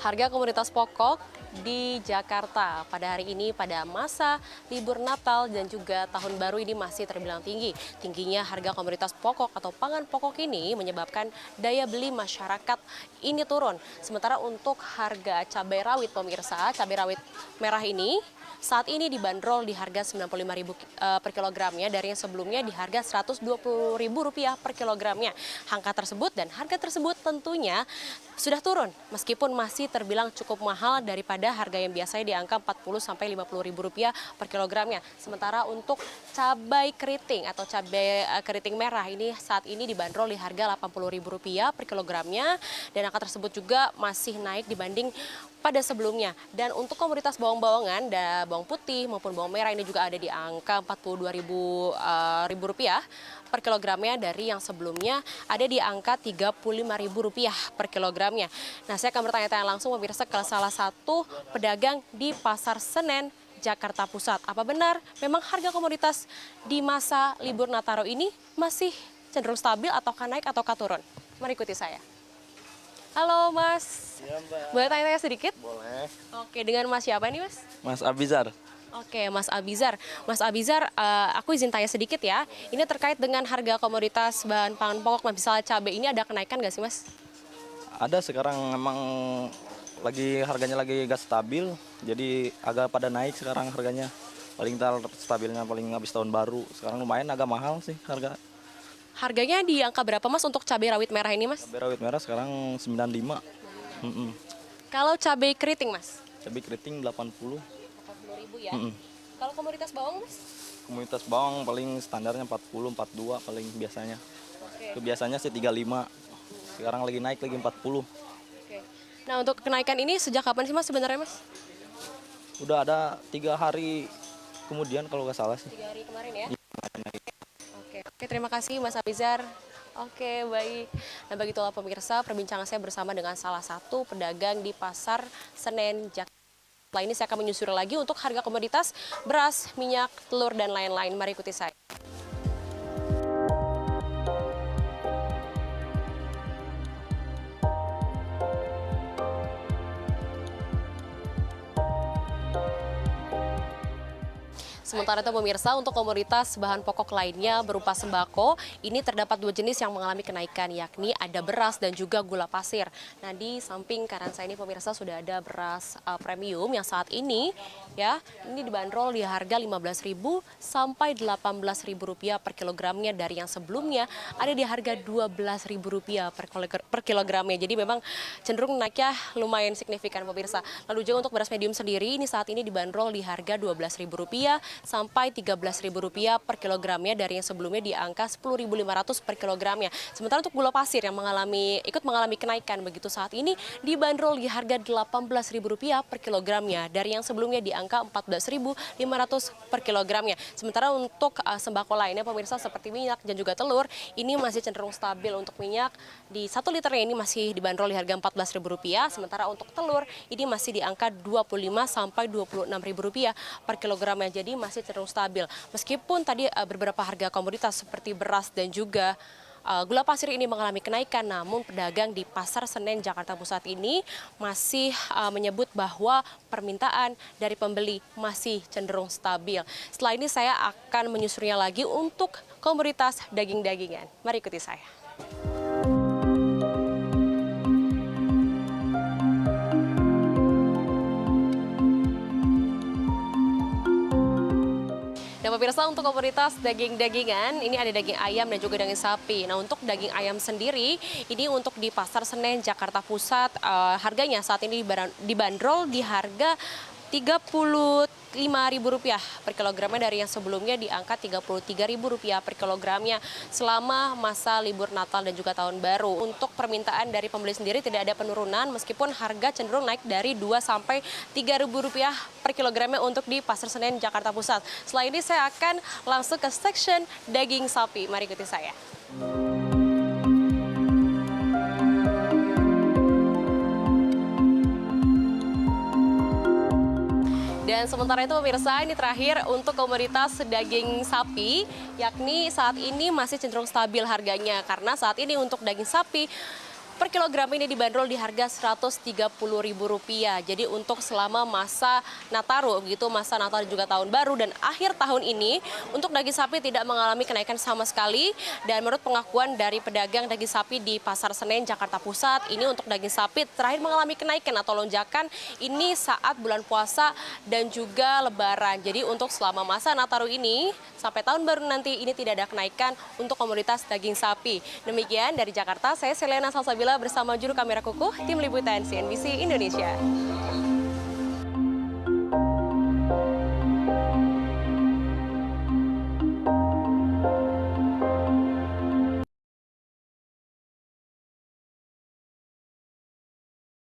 Harga komoditas pokok di Jakarta pada hari ini pada masa libur Natal dan juga Tahun Baru ini masih terbilang tinggi. Tingginya harga komoditas pokok atau pangan pokok ini menyebabkan daya beli masyarakat ini turun. Sementara untuk harga cabai rawit pemirsa, cabai rawit merah ini saat ini dibanderol di harga Rp95.000 per kilogramnya dari yang sebelumnya di harga Rp120.000 per kilogramnya. Angka tersebut dan harga tersebut tentunya sudah turun meskipun masih terbilang cukup mahal daripada harga yang biasanya di angka Rp40.000 sampai Rp50.000 per kilogramnya. Sementara untuk cabai keriting atau cabai keriting merah ini saat ini dibanderol di harga Rp80.000 per kilogramnya dan angka tersebut juga masih naik dibanding pada sebelumnya. Dan untuk komoditas bawang-bawangan, bawang putih maupun bawang merah ini juga ada di angka Rp42.000 per kilogramnya dari yang sebelumnya ada di angka Rp35.000 per kilogramnya. Nah, saya akan bertanya-tanya langsung pemirsa ke salah satu pedagang di Pasar Senen, Jakarta Pusat. Apa benar memang harga komoditas di masa libur Nataru ini masih cenderung stabil ataukah naik ataukah turun? Mari ikuti saya. Halo Mas. Iya Mbak. Boleh tanya-tanya sedikit? Boleh. Oke, dengan Mas siapa nih Mas? Mas Abizar. Oke, Mas Abizar. Mas Abizar, aku izin tanya sedikit ya. Ini terkait dengan harga komoditas bahan pangan pokok, misalnya cabai ini ada kenaikan nggak sih Mas? Ada sekarang emang harganya lagi gak stabil, jadi agak pada naik sekarang harganya. Paling stabilnya paling habis tahun baru. Sekarang lumayan agak mahal sih harga. Harganya di angka berapa Mas untuk cabai rawit merah ini Mas? Cabai rawit merah sekarang 95. Kalau cabai keriting Mas? Cabai keriting 80. 80.000 ya. Kalau komoditas bawang Mas? Komunitas bawang paling standarnya 40, 42 paling biasanya. Oke. Itu biasanya sih 35. Sekarang lagi naik lagi 40. Oke. Nah, untuk kenaikan ini sejak kapan sih Mas sebenarnya Mas? Udah ada 3 hari kemudian kalau nggak salah sih. 3 hari kemarin ya? Oke, terima kasih Mas Abizar. Oke, baik. Nah, begitulah pemirsa perbincangan saya bersama dengan salah satu pedagang di Pasar Senen, Jakarta. Setelah ini saya akan menyusuri lagi untuk harga komoditas beras, minyak, telur, dan lain-lain. Mari ikuti saya. Sementara itu pemirsa, untuk komoditas bahan pokok lainnya berupa sembako, ini terdapat 2 jenis yang mengalami kenaikan, yakni ada beras dan juga gula pasir. Nah, di samping kanan saya ini pemirsa sudah ada beras premium yang saat ini ya, ini dibanderol di harga Rp15.000 sampai Rp18.000 per kilogramnya dari yang sebelumnya ada di harga Rp12.000 per kilogramnya. Jadi memang cenderung naiknya lumayan signifikan pemirsa. Lalu juga untuk beras medium sendiri ini saat ini dibanderol di harga Rp12.000 sampai Rp13.000 per kilogramnya dari yang sebelumnya di angka Rp10.500 per kilogramnya. Sementara untuk gula pasir yang ikut mengalami kenaikan begitu saat ini dibanderol di harga Rp18.000 per kilogramnya dari yang sebelumnya di angka Rp14.500 per kilogramnya. Sementara untuk sembako lainnya pemirsa seperti minyak dan juga telur ini masih cenderung stabil. Untuk minyak di 1 liternya ini masih dibanderol di harga Rp14.000, sementara untuk telur ini masih di angka Rp25 sampai Rp26.000 per kilogramnya. Jadi masih cenderung stabil. Meskipun tadi beberapa harga komoditas seperti beras dan juga gula pasir ini mengalami kenaikan, namun pedagang di Pasar Senen Jakarta Pusat ini masih menyebut bahwa permintaan dari pembeli masih cenderung stabil. Setelah ini saya akan menyusurnya lagi untuk komoditas daging-dagingan. Mari ikuti saya. Nah pemirsa, untuk komoditas daging-dagingan ini ada daging ayam dan juga daging sapi. Nah untuk daging ayam sendiri ini untuk di Pasar Senen Jakarta Pusat harganya saat ini dibanderol di harga Rp35.000 per kilogramnya dari yang sebelumnya di angka Rp33.000 per kilogramnya selama masa libur Natal dan juga Tahun Baru. Untuk permintaan dari pembeli sendiri tidak ada penurunan meskipun harga cenderung naik dari Rp2 sampai Rp3.000 per kilogramnya untuk di Pasar Senen Jakarta Pusat. Setelah ini saya akan langsung ke section daging sapi. Mari ikuti saya. Dan sementara itu pemirsa, ini terakhir untuk komoditas daging sapi, yakni saat ini masih cenderung stabil harganya. Karena saat ini untuk daging sapi Per kilogram ini dibanderol di harga Rp130.000. Jadi untuk selama masa Nataru, begitu masa Natal dan juga Tahun Baru dan akhir tahun ini, untuk daging sapi tidak mengalami kenaikan sama sekali. Dan menurut pengakuan dari pedagang daging sapi di Pasar Senen, Jakarta Pusat, ini untuk daging sapi terakhir mengalami kenaikan atau lonjakan ini saat bulan puasa dan juga Lebaran. Jadi untuk selama masa Nataru ini sampai Tahun Baru nanti ini tidak ada kenaikan untuk komoditas daging sapi. Demikian dari Jakarta, saya Selena Salsabila bersama juru kamera kukuh tim liputan CNBC Indonesia.